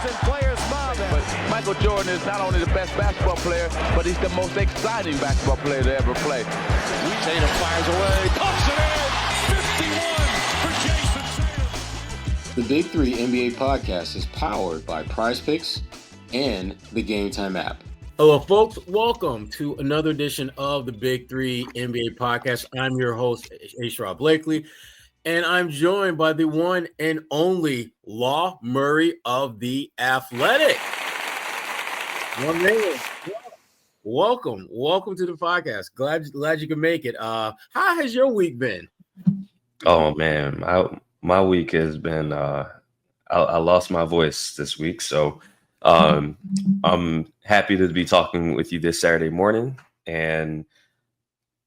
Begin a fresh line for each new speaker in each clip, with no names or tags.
and players mob him.
But Michael Jordan is not only the best basketball player, but he's the most exciting basketball player to ever play.
Tatum fires away, pumps it in, 51 for Jason Tatum.
The Big Three NBA podcast is powered by Prize Picks and the Game Time app.
Hello, folks. Welcome to another edition of the Big Three NBA podcast. I'm your host, Sherrod Blakely, and I'm joined by the one and only Law Murray of The Athletic. One man. Welcome to the podcast. Glad you could make it. How has your week been?
Oh man, my week has been. I lost my voice this week, so I'm happy to be talking with you this Saturday morning, and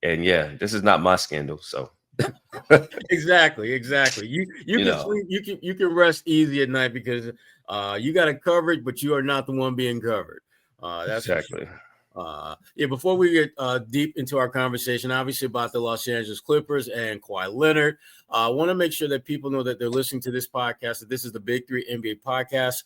yeah, this is not my scandal, so.
Exactly. You can sleep, you can rest easy at night because you got it covered, but you are not the one being covered. That's
exactly.
Before we get deep into our conversation, obviously about the Los Angeles Clippers and Kawhi Leonard, I want to make sure that people know that they're listening to this podcast, that this is the Big Three NBA podcast.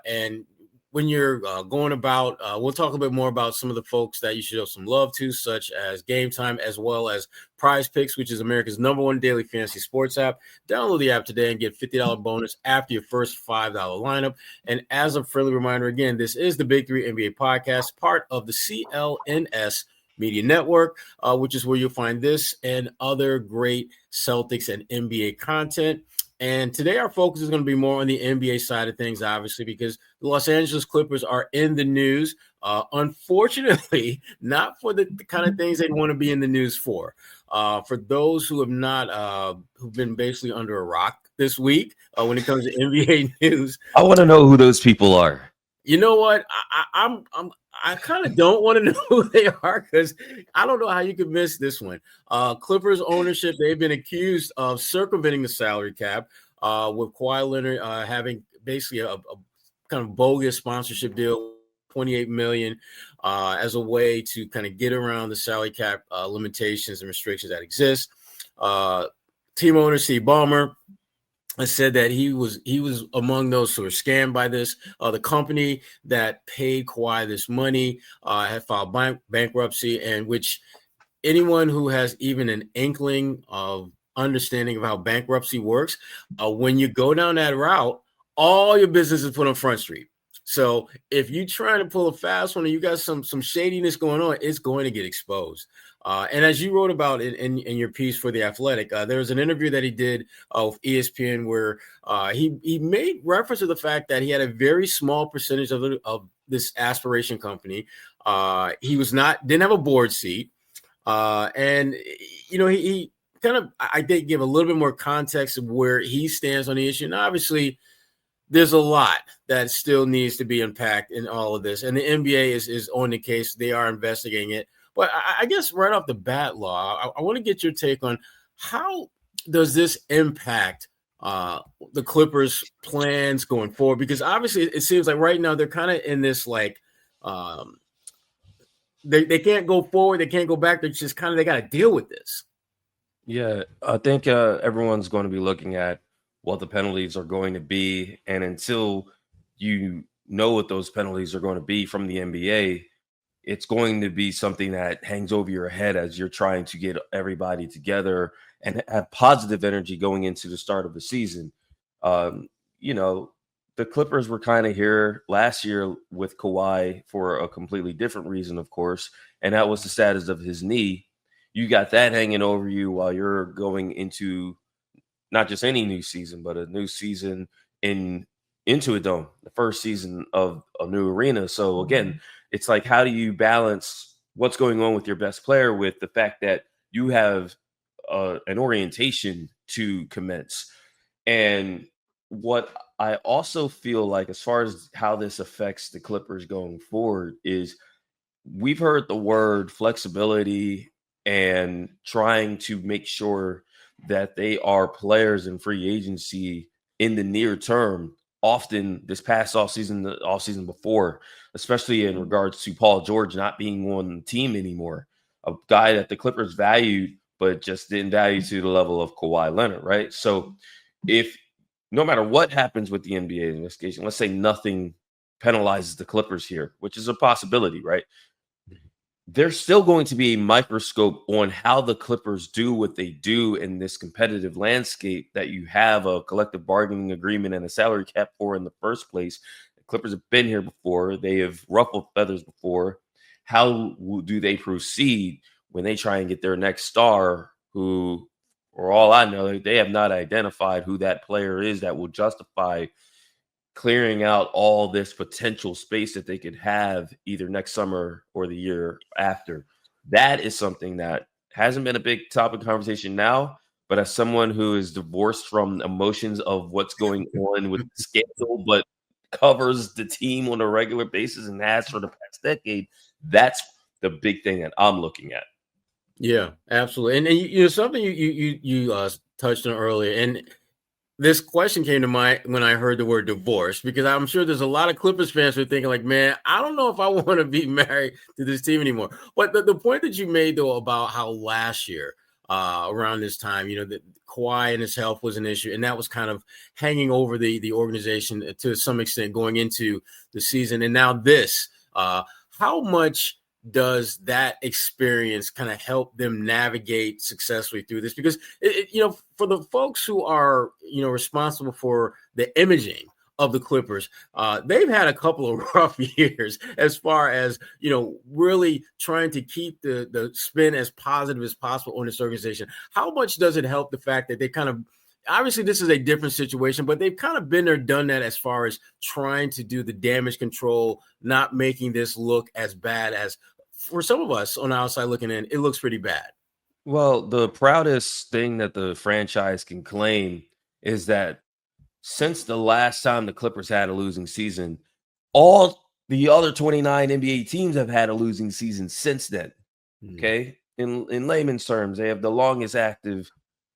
And when you're going about, we'll talk a bit more about some of the folks that you should show some love to, such as Game Time, as well as Prize Picks, which is America's #1 daily fantasy sports app. Download the app today and get $50 bonus after your first $5 lineup. And as a friendly reminder, again, this is the Big Three NBA podcast, part of the CLNS Media Network, which is where you'll find this and other great Celtics and NBA content. And today our focus is going to be more on the NBA side of things, obviously, because the Los Angeles Clippers are in the news. Unfortunately, not for the kind of things they want to be in the news for. For those who have not, who've been basically under a rock this week when it comes to NBA news.
I want to know who those people are.
You know what? I kind of don't want to know who they are because I don't know how you could miss this one. Clippers ownership, they've been accused of circumventing the salary cap with Kawhi Leonard having basically a kind of bogus sponsorship deal, $28 million as a way to kind of get around the salary cap limitations and restrictions that exist. Team owner Steve Ballmer I said that he was among those who were scammed by this. The company that paid Kawhi this money had filed bankruptcy, and which anyone who has even an inkling of understanding of how bankruptcy works, when you go down that route, all your business is put on Front Street. So if you're trying to pull a fast one and you got some shadiness going on, it's going to get exposed. And as you wrote about in your piece for The Athletic, there was an interview that he did with ESPN where he made reference to the fact that he had a very small percentage of this aspiration company. He didn't have a board seat. And, he kind of, I did give a little bit more context of where he stands on the issue. And obviously, there's a lot that still needs to be unpacked in all of this. And the NBA is on the case. They are investigating it. But I guess right off the bat, Law, I want to get your take on how does this impact the Clippers' plans going forward? Because obviously it seems like right now they're kind of in this like they can't go forward, they can't go back. They're just kind of they got to deal with this.
Yeah, I think everyone's going to be looking at what the penalties are going to be, and until you know what those penalties are going to be from the NBA, it's going to be something that hangs over your head as you're trying to get everybody together and have positive energy going into the start of the season. The Clippers were kind of here last year with Kawhi for a completely different reason, of course, and that was the status of his knee. You got that hanging over you while you're going into not just any new season, but a new season into a dome, the first season of a new arena. So again, it's like, how do you balance what's going on with your best player with the fact that you have an orientation to commence? And what I also feel like, as far as how this affects the Clippers going forward, is we've heard the word flexibility and trying to make sure that they are players in free agency in the near term, often this past offseason, the offseason before, especially in regards to Paul George not being on the team anymore, a guy that the Clippers valued, but just didn't value to the level of Kawhi Leonard, right? So if no matter what happens with the NBA investigation, let's say nothing penalizes the Clippers here, which is a possibility, right? There's still going to be a microscope on how the Clippers do what they do in this competitive landscape that you have a collective bargaining agreement and a salary cap for in the first place. The Clippers have been here before. They have ruffled feathers before. How do they proceed when they try and get their next star who, for all I know, they have not identified who that player is that will justify clearing out all this potential space that they could have either next summer or the year after. That is something that hasn't been a big topic of conversation now, but as someone who is divorced from emotions of what's going on with the scandal, but covers the team on a regular basis and has for the past decade, that's the big thing that I'm looking at.
Yeah, absolutely. And you know, something you touched on earlier, and this question came to mind when I heard the word divorce, because I'm sure there's a lot of Clippers fans who are thinking like, man, I don't know if I want to be married to this team anymore. But the point that you made, though, about how last year around this time, you know, that Kawhi and his health was an issue, and that was kind of hanging over the organization to some extent going into the season. And now this, how much does that experience kind of help them navigate successfully through this? Because, you know, for the folks who are, you know, responsible for the imaging of the Clippers, they've had a couple of rough years as far as, you know, really trying to keep the spin as positive as possible on this organization. How much does it help the fact that they kind of, obviously this is a different situation, but they've kind of been there, done that as far as trying to do the damage control, not making this look as bad as, for some of us on the outside looking in, it looks pretty bad.
Well, the proudest thing that the franchise can claim is that since the last time the Clippers had a losing season, all the other 29 NBA teams have had a losing season since then. Okay. In layman's terms, they have the longest active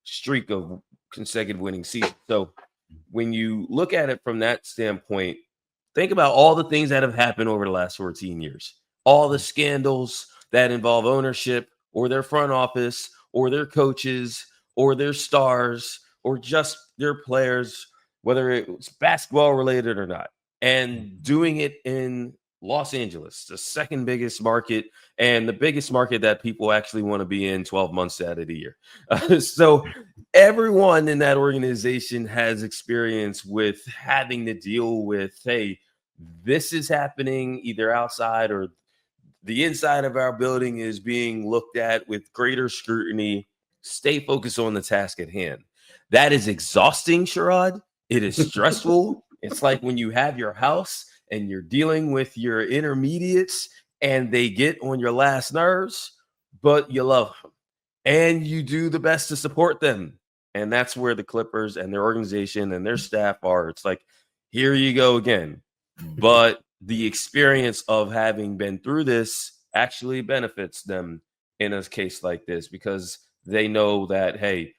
streak of consecutive winning seasons. So when you look at it from that standpoint, think about all the things that have happened over the last 14 years. All the scandals that involve ownership or their front office or their coaches or their stars or just their players, whether it's basketball related or not, and doing it in Los Angeles, the second biggest market and the biggest market that people actually want to be in 12 months out of the year. So everyone in that organization has experience with having to deal with, hey, this is happening either outside or the inside of our building is being looked at with greater scrutiny. Stay focused on the task at hand. That is exhausting, Sherrod. It is stressful. It's like when you have your house and you're dealing with your intermediates and they get on your last nerves, but you love them and you do the best to support them. And that's where the Clippers and their organization and their staff are. It's like, here you go again. But the experience of having been through this actually benefits them in a case like this, because they know that, hey,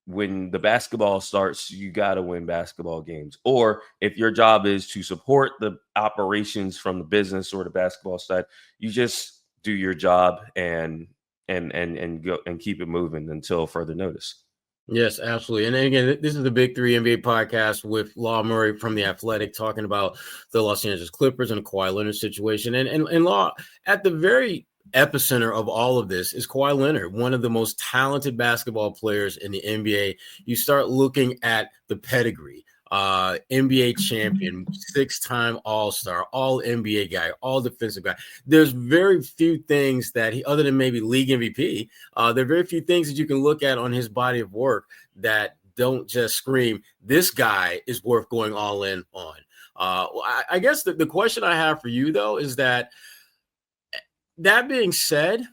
when the basketball starts, you got to win basketball games. Or if your job is to support the operations from the business or the basketball side, you just do your job and go and keep it moving until further notice.
Yes, absolutely. And again, this is the Big Three NBA podcast with Law Murray from The Athletic talking about the Los Angeles Clippers and the Kawhi Leonard situation. And Law, at the very epicenter of all of this is Kawhi Leonard, one of the most talented basketball players in the NBA. You start looking at the pedigree. NBA champion, 6-time All-Star, all NBA guy, all defensive guy. There's very few things that he, other than maybe league MVP, there are very few things that you can look at on his body of work that don't just scream, this guy is worth going all in on. I guess the question I have for you, though, is that being said,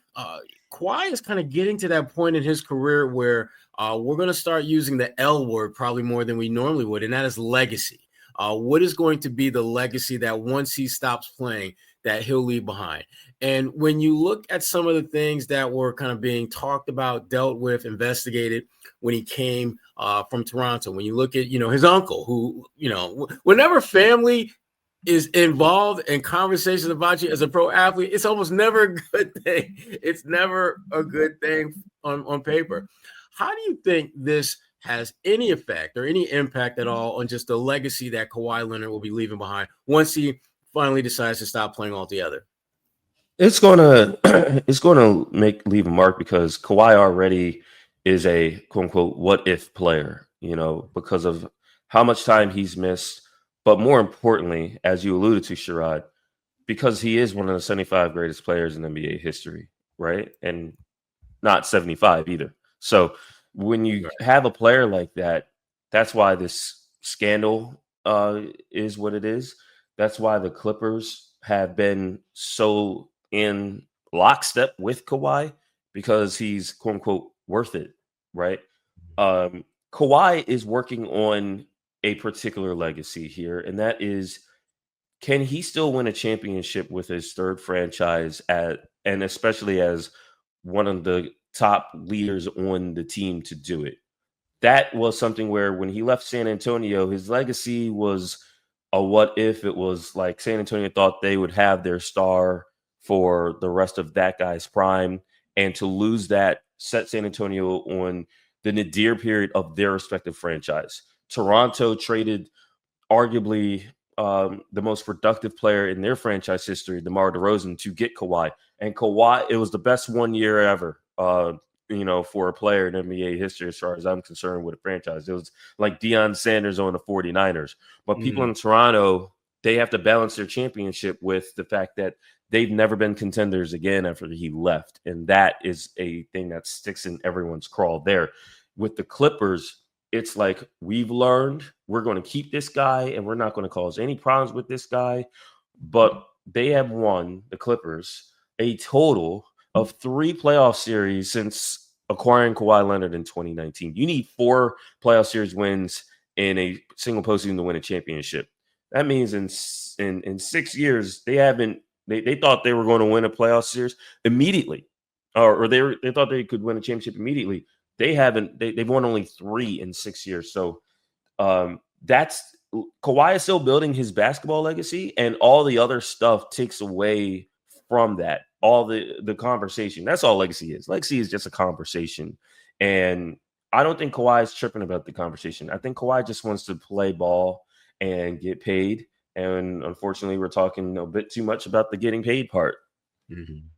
Kawhi is kind of getting to that point in his career where we're going to start using the L word probably more than we normally would, and that is legacy. What is going to be the legacy that once he stops playing, that he'll leave behind? And when you look at some of the things that were kind of being talked about, dealt with, investigated when he came from Toronto, when you look at, his uncle who, whenever family is involved in conversations about you as a pro athlete, it's almost never a good thing. It's never a good thing on paper. How do you think this has any effect or any impact at all on just the legacy that Kawhi Leonard will be leaving behind once he finally decides to stop playing altogether?
It's gonna leave a mark because Kawhi already is a quote unquote what if player, because of how much time he's missed. But more importantly, as you alluded to, Sherrod, because he is one of the 75 greatest players in NBA history, right? And not 75 either. So when you have a player like that, that's why this scandal is what it is. That's why the Clippers have been so in lockstep with Kawhi, because he's quote unquote worth it, right? Kawhi is working on a particular legacy here, and that is, can he still win a championship with his third franchise and especially as one of the top leaders on the team to do it? That was something where when he left San Antonio, his legacy was a what if. It was like San Antonio thought they would have their star for the rest of that guy's prime, and to lose that set San Antonio on the nadir period of their respective franchise. Toronto traded arguably the most productive player in their franchise history, DeMar DeRozan, to get Kawhi. And Kawhi, it was the best 1 year ever, for a player in NBA history, as far as I'm concerned, with a franchise. It was like Deion Sanders on the 49ers. But people in Toronto, they have to balance their championship with the fact that they've never been contenders again after he left. And that is a thing that sticks in everyone's craw there. With the Clippers, it's like, we've learned, we're going to keep this guy and we're not going to cause any problems with this guy. But they have won, the Clippers, a total of 3 playoff series since acquiring Kawhi Leonard in 2019. You need 4 playoff series wins in a single postseason to win a championship. That means in 6 years, they thought they were going to win a playoff series immediately, or they thought they could win a championship immediately. They haven't. They've won only 3 in 6 years. So that's Kawhi is still building his basketball legacy, and all the other stuff takes away from that. All the conversation. That's all legacy is. Legacy is just a conversation, and I don't think Kawhi is tripping about the conversation. I think Kawhi just wants to play ball and get paid. And unfortunately, we're talking a bit too much about the getting paid part.
Mm-hmm.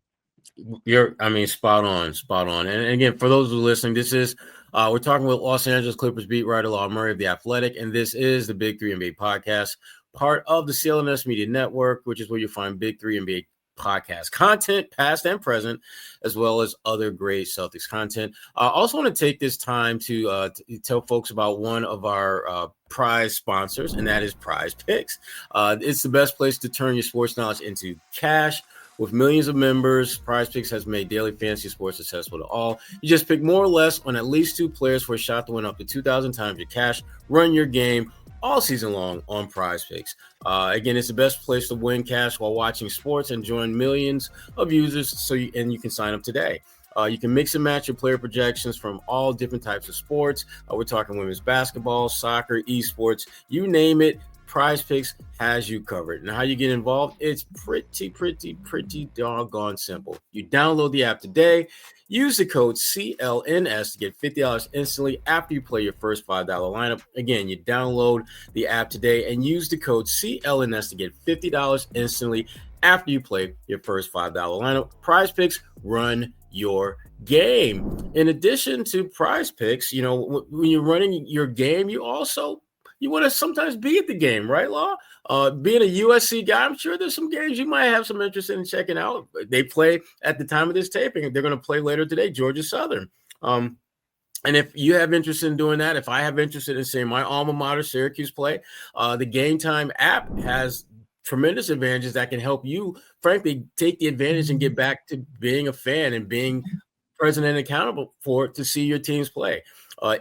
Spot on. And again, for those who are listening, this is we're talking with Los Angeles Clippers beat writer Law Murray of The Athletic, and this is the Big 3 NBA podcast, part of the CLNS Media Network, which is where you find Big 3 NBA podcast content, past and present, as well as other great Celtics content. I also want to take this time to tell folks about one of our prize sponsors, and that is Prize Picks. It's the best place to turn your sports knowledge into cash. With millions of members, Prize Picks has made daily fantasy sports accessible to all. You just pick more or less on at least 2 players for a shot to win up to 2,000 times your cash. Run your game all season long on Prize Picks. Again, it's the best place to win cash while watching sports and join millions of users. You can sign up today. You can mix and match your player projections from all different types of sports. We're talking women's basketball, soccer, esports, you name it. Prize Picks has you covered. And how you get involved, it's pretty doggone simple. You download the app today, use the code CLNS to get $50 instantly after you play your first $5 lineup. Again, you download the app today and use the code CLNS to get $50 instantly after you play your first $5 lineup. Prize Picks, run your game. In addition to Prize Picks, when you're running your game, you want to sometimes be at the game, right, Law? Being a USC guy, I'm sure there's some games you might have some interest in checking out. They play at the time of this taping. They're going to play later today, Georgia Southern. And if you have interest in doing that, if I have interest in seeing my alma mater, Syracuse, play, the Game Time app has tremendous advantages that can help you, frankly, take the advantage and get back to being a fan and being present and accountable for it to see your teams play.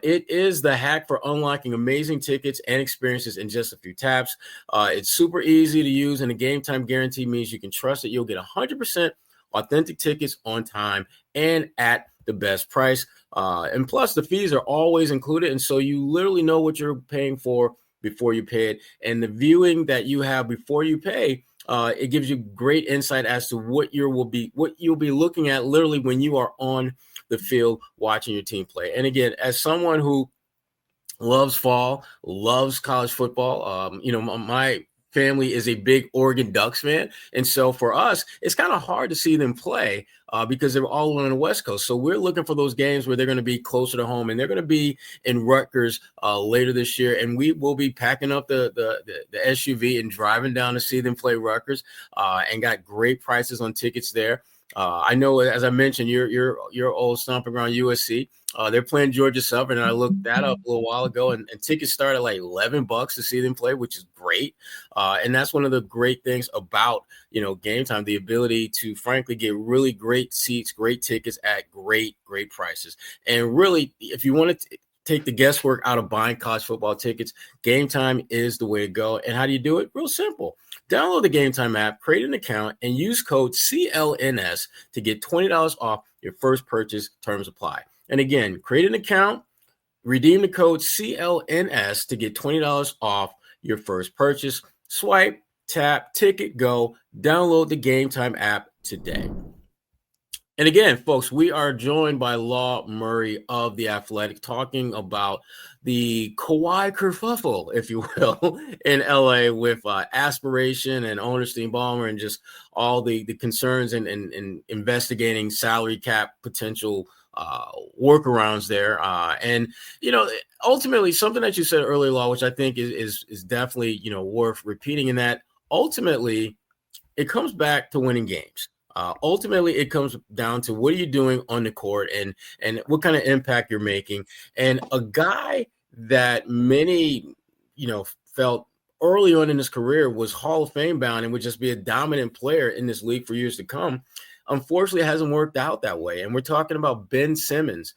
It is the hack for unlocking amazing tickets and experiences in just a few taps. It's super easy to use, and the Game Time guarantee means you can trust that you'll get 100% authentic tickets on time and at the best price. And plus, the fees are always included, and so you literally know what you're paying for before you pay it. And the viewing that you have before you pay, it gives you great insight as to what you'll be looking at literally when you are on the field watching your team play. And again, as someone who loves fall, loves college football. My family is a big Oregon Ducks fan. And so for us, it's kind of hard to see them play because they're all on the West Coast. So we're looking for those games where they're going to be closer to home, and they're going to be in Rutgers later this year. And we will be packing up the SUV and driving down to see them play Rutgers and got great prices on tickets there. I know, as I mentioned, your old stomping ground USC. They're playing Georgia Southern, and I looked that up a little while ago, and tickets start at like $11 to see them play, which is great. And that's one of the great things about, Game Time, the ability to frankly get really great seats, great tickets at great prices. And really, if you want to take the guesswork out of buying college football tickets, Game Time is the way to go. And how do you do it? Real simple. Download the Game Time app, create an account, and use code CLNS to get $20 off your first purchase. Terms apply. And again, create an account, redeem the code CLNS to get $20 off your first purchase. Swipe, tap, ticket, go. Download the Game Time app today. And again, folks, we are joined by Law Murray of The Athletic talking about the Kawhi kerfuffle, if you will, in LA with aspiration and owner Steve Ballmer and just all the concerns and investigating salary cap potential workarounds there. And ultimately, something that you said earlier, Law, which I think is definitely, worth repeating, in that ultimately it comes back to winning games. Ultimately, it comes down to what are you doing on the court and what kind of impact you're making. And a guy that many, felt early on in his career was Hall of Fame bound and would just be a dominant player in this league for years to come, unfortunately, it hasn't worked out that way. And we're talking about Ben Simmons,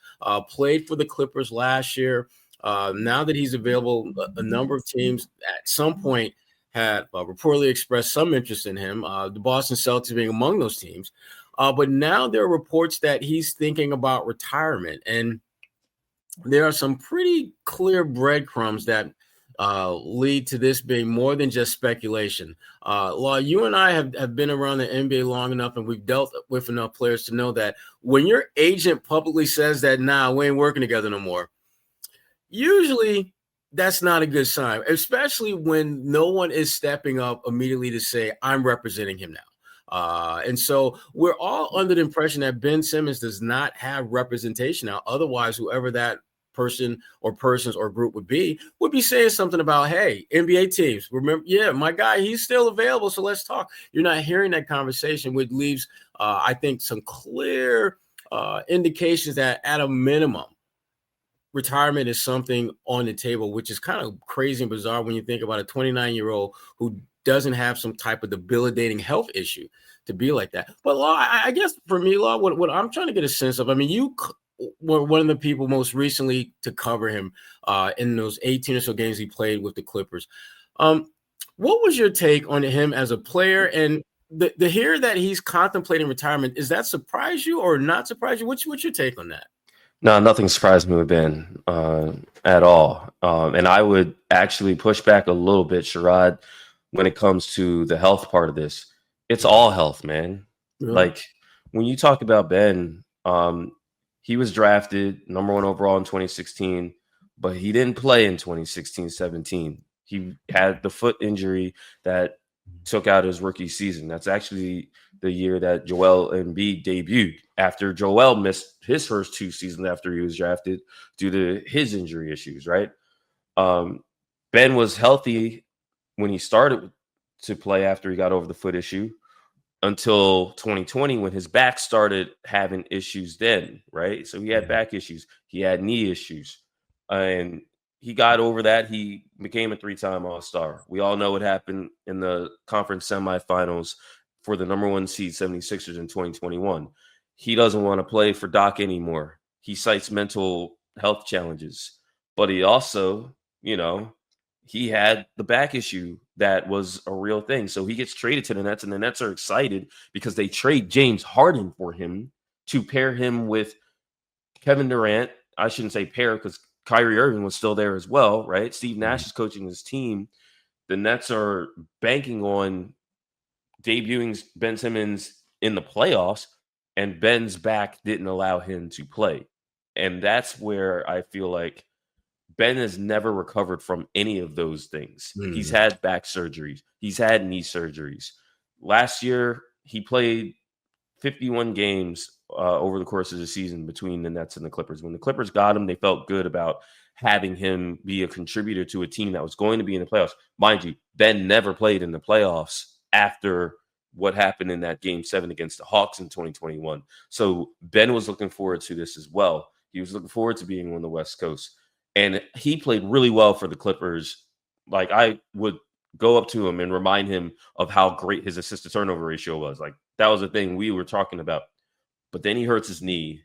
played for the Clippers last year. Now that he's available, a number of teams at some point had reportedly expressed some interest in him, the Boston Celtics being among those teams. But now there are reports that he's thinking about retirement. And there are some pretty clear breadcrumbs that lead to this being more than just speculation. Law, you and I have been around the NBA long enough, and we've dealt with enough players to know that when your agent publicly says that, nah, we ain't working together no more, usually that's not a good sign, especially when no one is stepping up immediately to say, I'm representing him now. And so we're all under the impression that Ben Simmons does not have representation now. Otherwise, whoever that person or persons or group would be saying something about, hey, NBA teams, remember, yeah, my guy, he's still available, so let's talk. You're not hearing that conversation, which leaves, I think, some clear indications that at a minimum, retirement is something on the table, which is kind of crazy and bizarre when you think about a 29-year-old who doesn't have some type of debilitating health issue to be like that. But Law, I guess for me, Law, what I'm trying to get a sense of, I mean, you were one of the people most recently to cover him in those 18 or so games he played with the Clippers. What was your take on him as a player? And the hear that he's contemplating retirement, is that surprise you or not surprise you? What's your take on that?
No, nothing surprised me with Ben at all. And I would actually push back a little bit, Sherrod, when it comes to the health part of this. It's all health, man. Really? Like, when you talk about Ben, he was drafted number 1 overall in 2016, but he didn't play in 2016-17. He had the foot injury that took out his rookie season. That's actually the year that Joel Embiid debuted, after Joel missed his first 2 seasons after he was drafted due to his injury issues, right? Ben was healthy when he started to play after he got over the foot issue until 2020, when his back started having issues then, right? So he had back issues. He had knee issues. And he got over that. He became a 3-time All-Star. We all know what happened in the conference semifinals for the number 1 seed 76ers in 2021. He doesn't want to play for Doc anymore. He cites mental health challenges, but he also, he had the back issue that was a real thing. So he gets traded to the Nets, and the Nets are excited because they trade James Harden for him to pair him with Kevin Durant. I shouldn't say pair, because Kyrie Irving was still there as well, right? Steve Nash is coaching his team. The Nets are banking on debuting Ben Simmons in the playoffs, and Ben's back didn't allow him to play. And that's where I feel like Ben has never recovered from any of those things.
Mm.
He's had back surgeries. He's had knee surgeries. Last year, he played 51 games over the course of the season between the Nets and the Clippers. When the Clippers got him, they felt good about having him be a contributor to a team that was going to be in the playoffs. Mind you, Ben never played in the playoffs after what happened in that Game 7 against the Hawks in 2021. So Ben was looking forward to this as well. He was looking forward to being on the West Coast. And he played really well for the Clippers. Like, I would go up to him and remind him of how great his assist to turnover ratio was. Like, that was the thing we were talking about. But then he hurts his knee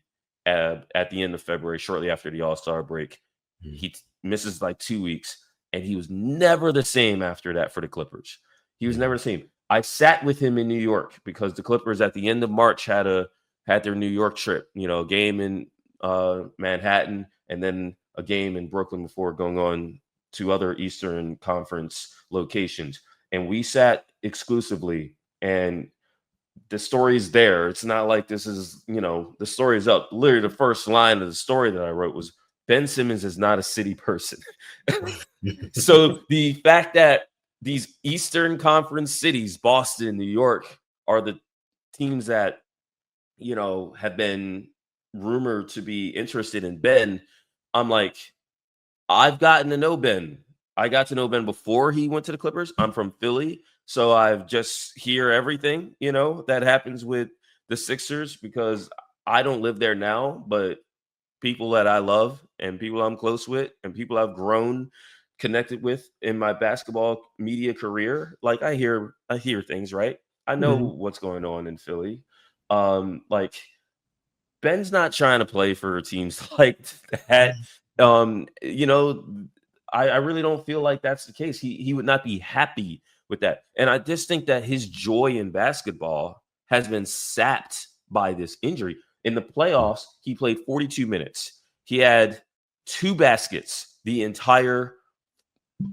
at the end of February, shortly after the All-Star break. He misses like 2 weeks, and he was never the same after that for the Clippers. He was never the same. I sat with him in New York because the Clippers at the end of March had their New York trip, a game in Manhattan and then a game in Brooklyn before going on to other Eastern Conference locations. And we sat exclusively, and the story's there. It's not like this is, the story's up. Literally the first line of the story that I wrote was, Ben Simmons is not a city person. So the fact that these Eastern Conference cities, Boston, New York, are the teams that, have been rumored to be interested in Ben, I'm like, I've gotten to know Ben. I got to know Ben before he went to the Clippers. I'm from Philly, so I've just hear everything, that happens with the Sixers because I don't live there now, but people that I love and people I'm close with and people I've grown connected with in my basketball media career, like I hear things, right? I know what's going on in Philly. Like, Ben's not trying to play for teams like that. I really don't feel like that's the case. He would not be happy with that. And I just think that his joy in basketball has been sapped by this injury. In the playoffs, he played 42 minutes. He had 2 baskets the entire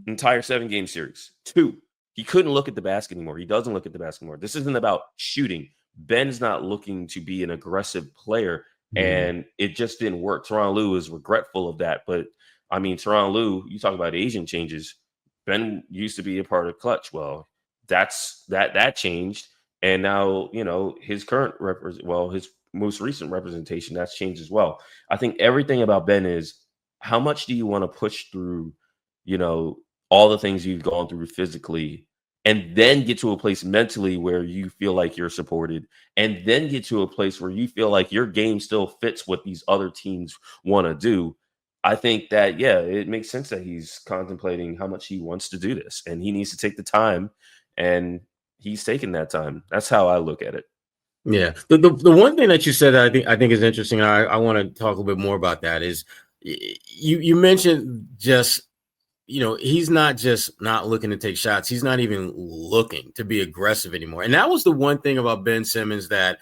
7-game series. 2. He couldn't look at the basket anymore. He doesn't look at the basket anymore. This isn't about shooting. Ben's not looking to be an aggressive player, and it just didn't work. Tyronn Lue is regretful of that. But, I mean, Tyronn Lue, you talk about agent changes. Ben used to be a part of Clutch. Well, that changed. And now, his current his most recent representation, that's changed as well. I think everything about Ben is, how much do you want to push through, all the things you've gone through physically, and then get to a place mentally where you feel like you're supported, and then get to a place where you feel like your game still fits what these other teams want to do. I think that, it makes sense that he's contemplating how much he wants to do this, and he needs to take the time, and he's taking that time. That's how I look at it.
Yeah. The one thing that you said that I think is interesting, and I want to talk a little bit more about that, is you mentioned just, he's not just not looking to take shots. He's not even looking to be aggressive anymore. And that was the one thing about Ben Simmons that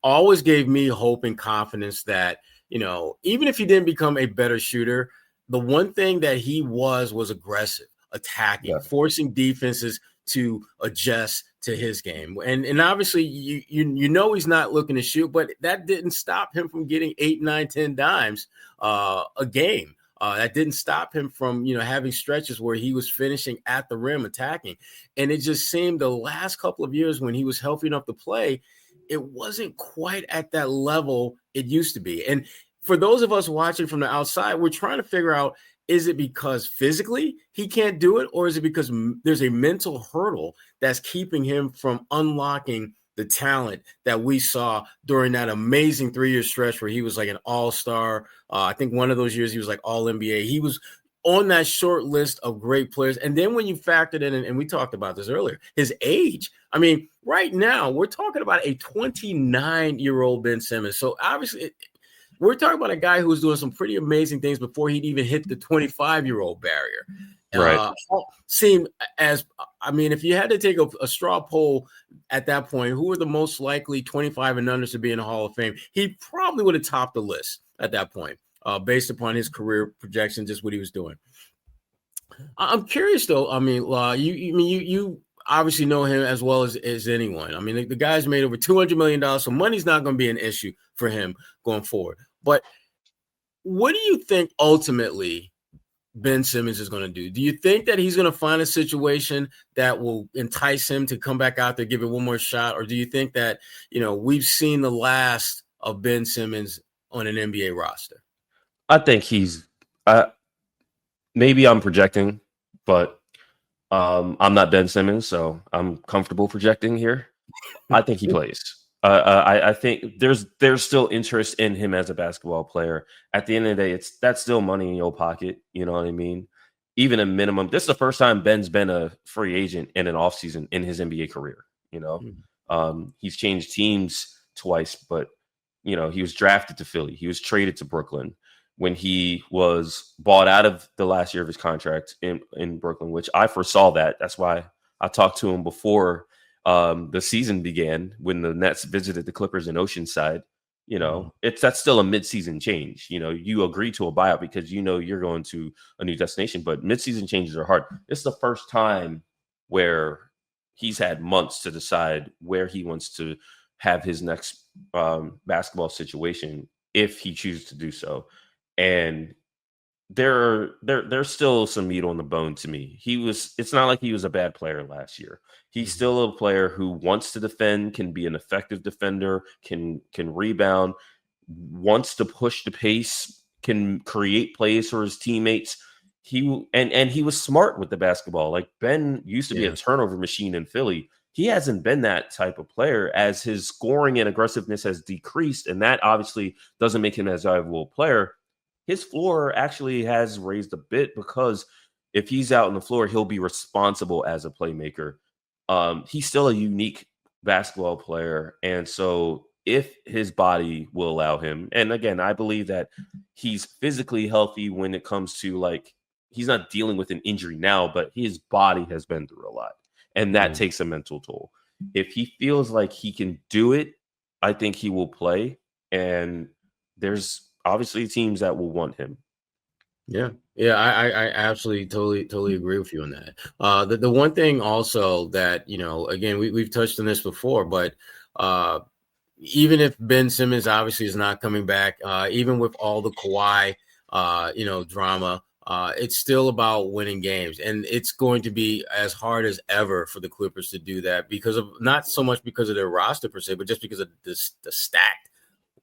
always gave me hope and confidence that, even if he didn't become a better shooter, the one thing that he was aggressive, attacking, forcing defenses to adjust to his game. And obviously he's not looking to shoot, but that didn't stop him from getting 8, 9, 10 dimes a game. That didn't stop him from, having stretches where he was finishing at the rim, attacking. And it just seemed the last couple of years when he was healthy enough to play, it wasn't quite at that level it used to be. And for those of us watching from the outside, we're trying to figure out, is it because physically he can't do it, or is it because there's a mental hurdle that's keeping him from unlocking the talent that we saw during that amazing 3-year stretch where he was like an all-star? I think one of those years he was like all-NBA. He was on that short list of great players. And then when you factored in, and we talked about this earlier, his age. I mean, right now we're talking about a 29-year-old Ben Simmons. So obviously we're talking about a guy who was doing some pretty amazing things before he'd even hit the 25-year-old barrier.
Right.
If you had to take a straw poll at that point, who were the most likely 25 and unders to be in the Hall of Fame? He probably would have topped the list at that point, based upon his career projection, just what he was doing. I'm curious, though. You obviously know him as well as anyone. I mean, the guy's made over $200 million, so money's not going to be an issue for him going forward. But what do you think ultimately Ben Simmons is going to do? Do you think that he's going to find a situation that will entice him to come back out there, give it one more shot? Or do you think that, we've seen the last of Ben Simmons on an NBA roster?
I think he's maybe I'm projecting, but I'm not Ben Simmons, so I'm comfortable projecting here. I think he plays. I think there's still interest in him as a basketball player. At the end of the day, that's still money in your pocket. You know what I mean? Even a minimum. This is the first time Ben's been a free agent in an offseason in his NBA career. He's changed teams twice, but he was drafted to Philly. He was traded to Brooklyn when he was bought out of the last year of his contract in Brooklyn, which I foresaw that. That's why I talked to him before the season began when the Nets visited the Clippers in Oceanside. That's still a mid-season change. You agree to a buyout because you're going to a new destination, but mid-season changes are hard. It's the first time where he's had months to decide where he wants to have his next basketball situation if he chooses to do so. And there's still some meat on the bone to me. It's not like he was a bad player last year. He's still a player who wants to defend, can be an effective defender, can rebound, wants to push the pace, can create plays for his teammates. He was smart with the basketball. Like Ben used to be a turnover machine in Philly. He hasn't been that type of player as his scoring and aggressiveness has decreased, and that obviously doesn't make him as valuable a player. His floor actually has raised a bit because if he's out on the floor, he'll be responsible as a playmaker. He's still a unique basketball player. And so if his body will allow him, and again, I believe that he's physically healthy when it comes to he's not dealing with an injury now, but his body has been through a lot. And that takes a mental toll. If he feels like he can do it, I think he will play. And there's obviously teams that will want him.
Yeah, I absolutely totally agree with you on that. The one thing also that, again, we've touched on this before, but even if Ben Simmons obviously is not coming back, even with all the Kawhi, drama, it's still about winning games. And it's going to be as hard as ever for the Clippers to do that because of not so much because of their roster per se, but just because of the stacked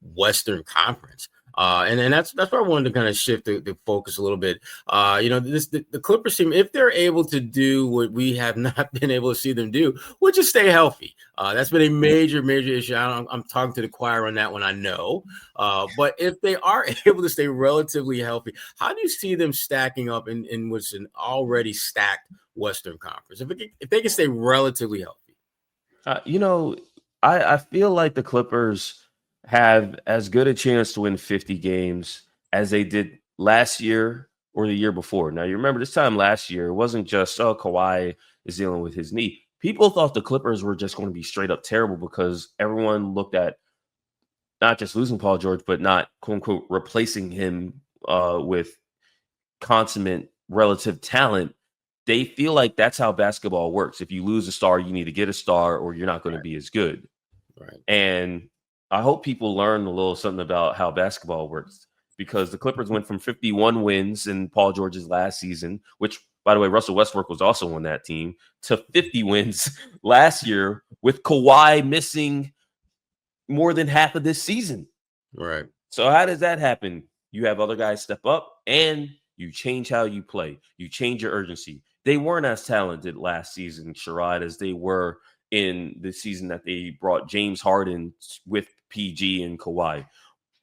Western Conference. And that's why I wanted to kind of shift the focus a little bit. The Clippers team, if they're able to do what we have not been able to see them do, which is stay healthy. That's been a major issue. I'm talking to the choir on that one, I know. But if they are able to stay relatively healthy, how do you see them stacking up in what's an already stacked Western Conference? If they can stay relatively healthy?
I feel like the Clippers have as good a chance to win 50 games as they did last year or the year before. Now, you remember this time last year, it wasn't just, Kawhi is dealing with his knee. People thought the Clippers were just going to be straight up terrible because everyone looked at not just losing Paul George, but not, quote unquote, replacing him with consummate relative talent. They feel like that's how basketball works. If you lose a star, you need to get a star or you're not going to be as good.
Right.
And I hope people learn a little something about how basketball works because the Clippers went from 51 wins in Paul George's last season, which, by the way, Russell Westbrook was also on that team, to 50 wins last year with Kawhi missing more than half of this season.
Right.
So how does that happen? You have other guys step up and you change how you play. You change your urgency. They weren't as talented last season, Sherrod, as they were in the season that they brought James Harden with PG and Kawhi.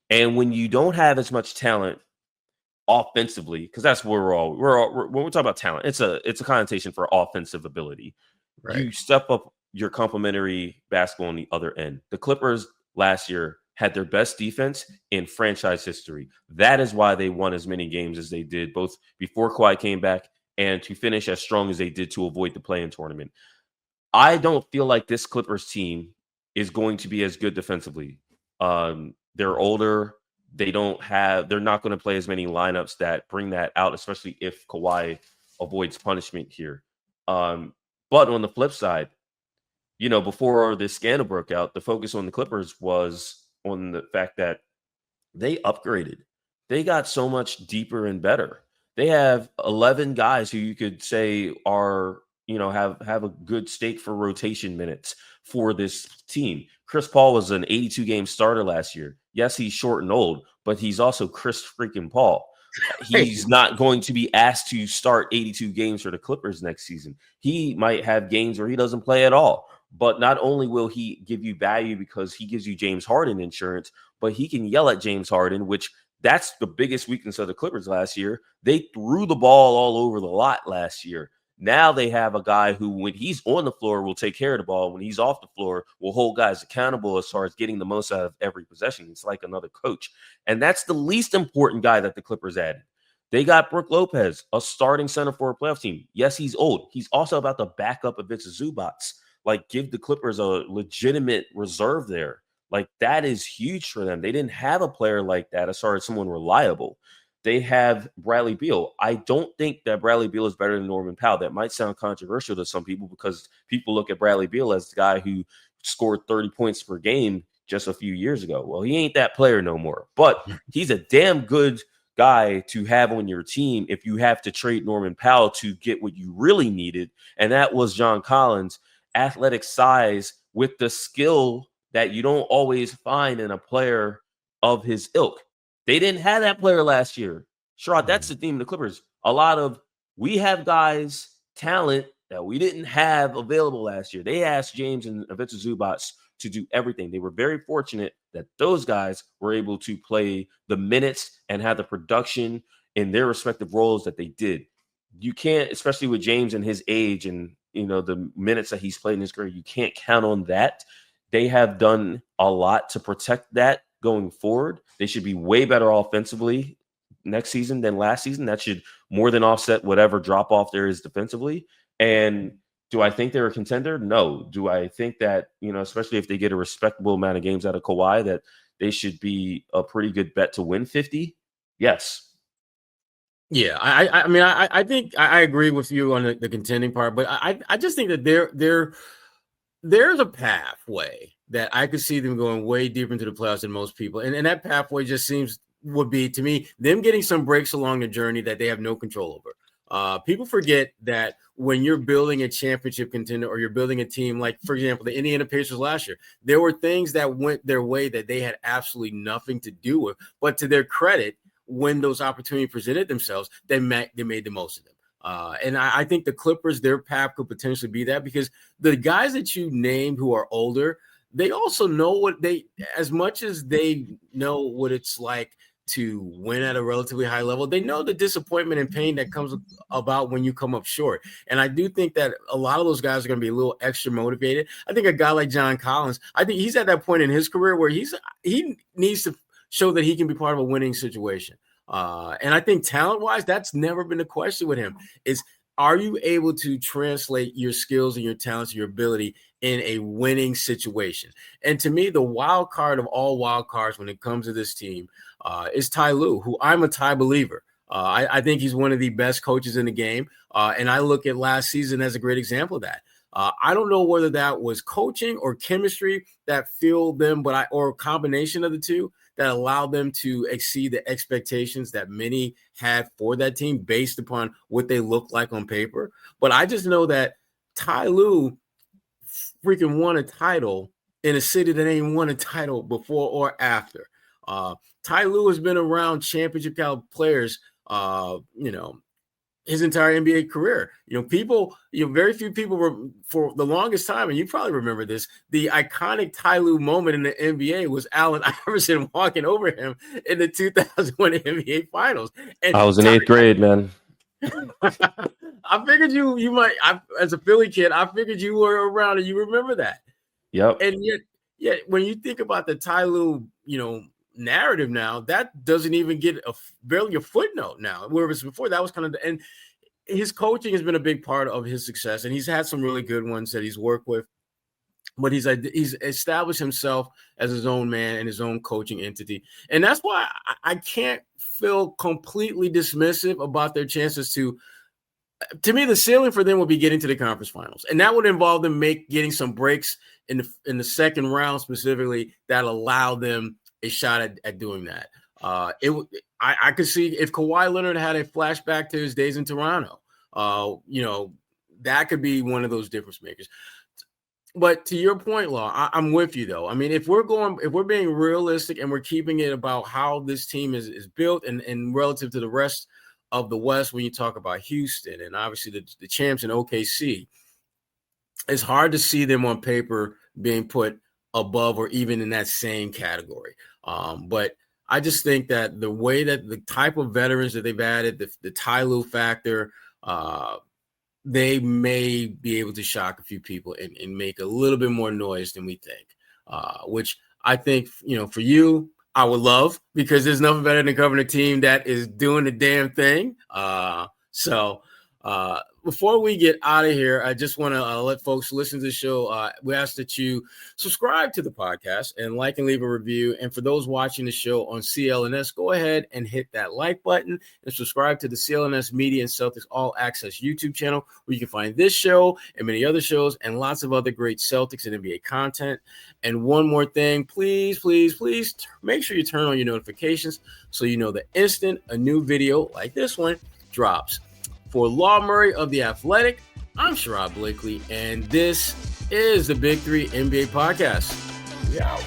And when you don't have as much talent offensively, because that's where we're when we're talking about talent, it's a connotation for offensive ability. Right. You step up your complementary basketball on the other end. The Clippers last year had their best defense in franchise history. That is why they won as many games as they did, both before Kawhi came back and to finish as strong as they did to avoid the play-in tournament. I don't feel like this Clippers team is going to be as good defensively. They're older. They're not going to play as many lineups that bring that out, especially if Kawhi avoids punishment here. But on the flip side, before this scandal broke out, the focus on the Clippers was on the fact that they upgraded. They got so much deeper and better. They have 11 guys who you could say are, have a good stake for rotation minutes for this team. Chris Paul was an 82 game starter last year. Yes, he's short and old, but he's also Chris freaking Paul. He's not going to be asked to start 82 games for the Clippers next season. He might have games where he doesn't play at all. But not only will he give you value because he gives you James Harden insurance, but he can yell at James Harden, which that's the biggest weakness of the Clippers last year. They threw the ball all over the lot last year. Now they have a guy who, when he's on the floor, will take care of the ball. When he's off the floor, will hold guys accountable as far as getting the most out of every possession. It's like another coach. And that's the least important guy that the Clippers added. They got Brook Lopez, a starting center for a playoff team. Yes, he's old. He's also about the backup of Ivica Zubac. Like, give the Clippers a legitimate reserve there. Like, that is huge for them. They didn't have a player like that as far as someone reliable. They have Bradley Beal. I don't think that Bradley Beal is better than Norman Powell. That might sound controversial to some people because people look at Bradley Beal as the guy who scored 30 points per game just a few years ago. Well, he ain't that player no more. But he's a damn good guy to have on your team if you have to trade Norman Powell to get what you really needed, and that was John Collins. Athletic size with the skill that you don't always find in a player of his ilk. They didn't have that player last year. Sherrod, that's the theme of the Clippers. We have guys, talent that we didn't have available last year. They asked James and Ivica Zubac to do everything. They were very fortunate that those guys were able to play the minutes and have the production in their respective roles that they did. You can't, especially with James and his age and the minutes that he's played in his career, you can't count on that. They have done a lot to protect that going forward. They should be way better offensively next season than last season. That should more than offset whatever drop off there is defensively. And do I think they're a contender? No. Do I think that, especially if they get a respectable amount of games out of Kawhi, that they should be a pretty good bet to win 50? Yes.
Yeah, I think I agree with you on the contending part, but I just think that there's a pathway that I could see them going way deeper into the playoffs than most people, and that pathway just would be to me them getting some breaks along the journey that they have no control over. People forget that when you're building a championship contender or you're building a team, like for example the Indiana Pacers last year, there were things that went their way that they had absolutely nothing to do with, but to their credit, when those opportunities presented themselves, they made the most of them. And I think the Clippers, their path could potentially be that because the guys that you named who are older, they also know as much as they know what it's like to win at a relatively high level, they know the disappointment and pain that comes about when you come up short. And I do think that a lot of those guys are going to be a little extra motivated. I think a guy like John Collins, I think he's at that point in his career where he needs to show that he can be part of a winning situation. And I think talent-wise, that's never been a question with him. Are you able to translate your skills and your talents, your ability in a winning situation? And to me, the wild card of all wild cards when it comes to this team is Ty Lue, who I'm a Ty believer. I think he's one of the best coaches in the game. And I look at last season as a great example of that. I don't know whether that was coaching or chemistry that fueled them, or a combination of the two that allowed them to exceed the expectations that many had for that team based upon what they looked like on paper. But I just know that Ty Lue freaking won a title in a city that ain't won a title before or after. Ty Lue has been around championship caliber players, his entire NBA career. Very few people were, for the longest time, and you probably remember this, the iconic Ty Lue moment in the NBA was Allen Iverson walking over him in the 2001 NBA Finals. And
I was in 8th grade, man.
I figured you might, as a Philly kid, I figured you were around and you remember that.
Yep.
And yet when you think about the Ty Lue, narrative now, that doesn't even get barely a footnote now, whereas before that was kind of and his coaching has been a big part of his success, and he's had some really good ones that he's worked with, but he's established himself as his own man and his own coaching entity. And that's why I can't feel completely dismissive about their chances to me, the ceiling for them would be getting to the conference finals, and that would involve them getting some breaks in the second round specifically that allow them a shot at doing that. I could see if Kawhi Leonard had a flashback to his days in Toronto, that could be one of those difference makers. But to your point, Law, I'm with you though. I mean, if we're being realistic and we're keeping it about how this team is built and relative to the rest of the West, when you talk about Houston and obviously the champs in OKC, it's hard to see them on paper being put above or even in that same category. But I just think that the way that the type of veterans that they've added, the Ty Lue factor, they may be able to shock a few people and make a little bit more noise than we think, which I think, for you, I would love, because there's nothing better than covering a team that is doing the damn thing. So before we get out of here, I just want to let folks listen to the show. We ask that you subscribe to the podcast and like and leave a review. And for those watching the show on CLNS, go ahead and hit that like button and subscribe to the CLNS Media and Celtics All Access YouTube channel, where you can find this show and many other shows and lots of other great Celtics and NBA content. And one more thing, please make sure you turn on your notifications so you know the instant a new video like this one drops. For Law Murray of The Athletic, I'm Sherrod Blakely, and this is the Big Three NBA Podcast. We out.